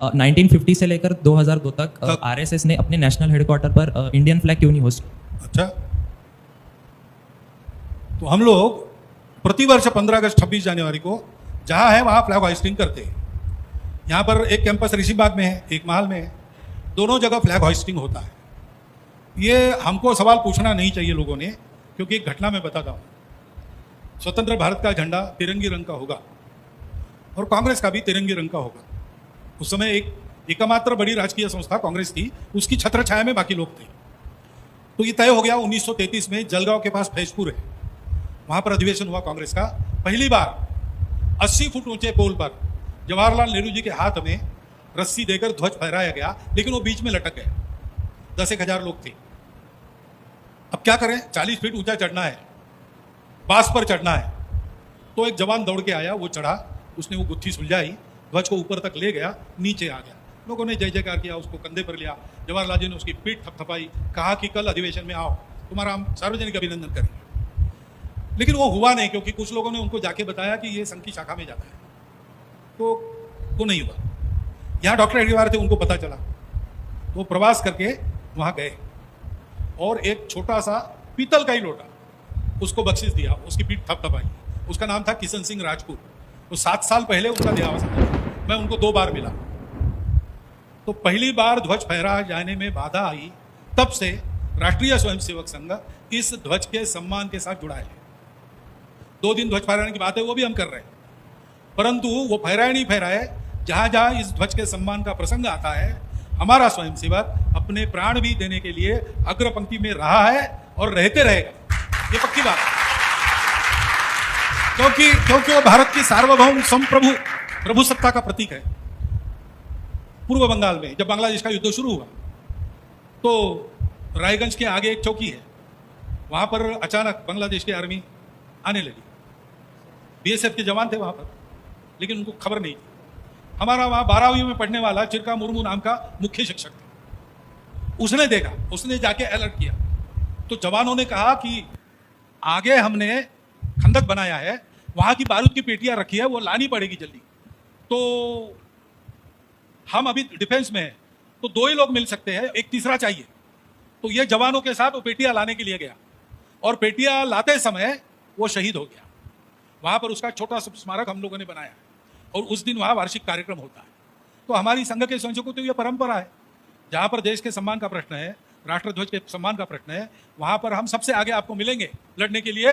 1950 से लेकर 2002 तक आरएसएस ने अपने नेशनल हेडक्वार्टर पर इंडियन फ्लैग क्यों नहीं होस्ट? अच्छा, तो हम लोग प्रतिवर्ष 15 अगस्त 26 जनवरी को जहाँ है वहाँ फ्लैग होइस्टिंग करते हैं। यहाँ पर एक कैंपस ऋषिबाग में है, एक महल में है, दोनों जगह फ्लैग होइस्टिंग होता है। ये हमको सवाल पूछना नहीं चाहिए लोगों ने, क्योंकि एक घटना मैं बताता हूँ। स्वतंत्र भारत का झंडा तिरंगी रंग का होगा और कांग्रेस का भी तिरंगी रंग का होगा। उस समय एकमात्र बड़ी राजकीय संस्था कांग्रेस थी, उसकी छत्र छाया में बाकी लोग थे। तो ये तय हो गया 1933 में जलगांव के पास फैजपुर है, वहाँ पर अधिवेशन हुआ कांग्रेस का। पहली बार 80 फुट ऊंचे पोल पर जवाहरलाल नेहरू जी के हाथ में रस्सी देकर ध्वज फहराया गया, लेकिन वो बीच में लटक गया। 10,000 लोग थे। अब क्या करें, 40 फीट ऊंचा चढ़ना है, बांस पर चढ़ना है। तो एक जवान दौड़ के आया, वो चढ़ा, उसने वो गुत्थी सुलझाई, ध्वज को ऊपर तक ले गया, नीचे आ गया। लोगों ने जय जयकार किया, उसको कंधे पर लिया। जवाहरलाल जी ने उसकी पीठ थपथपाई, कहा कि कल अधिवेशन में आओ, तुम्हारा हम सार्वजनिक अभिनंदन करेंगे। लेकिन वो हुआ नहीं, क्योंकि कुछ लोगों ने उनको जाके बताया कि ये संघ की शाखा में जाता है, तो वो नहीं हुआ। यहाँ डॉक्टर हेडगेवार थे, उनको पता चला, तो प्रवास करके वहाँ गए और एक छोटा सा पीतल का ही लोटा उसको बख्शिश दिया, उसकी पीठ थपथपाई। उसका नाम था किशन सिंह राजपूत। तो 7 साल पहले उनका देहावसान था। मैं उनको 2 बार मिला। तो पहली बार ध्वज फहराए जाने में बाधा आई, तब से राष्ट्रीय स्वयंसेवक संघ इस ध्वज के सम्मान के साथ जुड़ा है। 2 दिन ध्वज फहराने की बात है, वो भी हम कर रहे हैं, परंतु वो फहराए नहीं फहराए, जहां जहां इस ध्वज के सम्मान का प्रसंग आता है, हमारा स्वयंसेवक अपने प्राण भी देने के लिए अग्र पंक्ति में रहा है और रहते रहेगा, ये पक्की बात है। क्योंकि वो भारत की सार्वभौम संप्रभु प्रभुसत्ता का प्रतीक है। पूर्व बंगाल में जब बांग्लादेश का युद्ध शुरू हुआ, तो रायगंज के आगे एक चौकी है, वहां पर अचानक बांग्लादेश की आर्मी आने लगी। बीएसएफ के जवान थे वहां पर, लेकिन उनको खबर नहीं थी। हमारा वहां 12वीं में पढ़ने वाला चिरका मुर्मू नाम का मुख्य शिक्षक था। उसने देखा, उसने जाके अलर्ट किया। तो जवानों ने कहा कि आगे हमने खंदक बनाया है, वहां की बारूद की पेटियां रखी है, वो लानी पड़ेगी जल्दी। तो हम अभी डिफेंस में हैं, तो 2 ही लोग मिल सकते हैं, एक तीसरा चाहिए। तो ये जवानों के साथ वो पेटियां लाने के लिए गया और पेटियां लाते समय वो शहीद हो गया। वहां पर उसका छोटा सा स्मारक हम लोगों ने बनाया है और उस दिन वहां वार्षिक कार्यक्रम होता है। तो हमारी संघ के स्वयंसेवकों तो ये परंपरा है, जहां पर देश के सम्मान का प्रश्न है, राष्ट्रध्वज के सम्मान का प्रश्न है, वहां पर हम सबसे आगे आपको मिलेंगे लड़ने के लिए।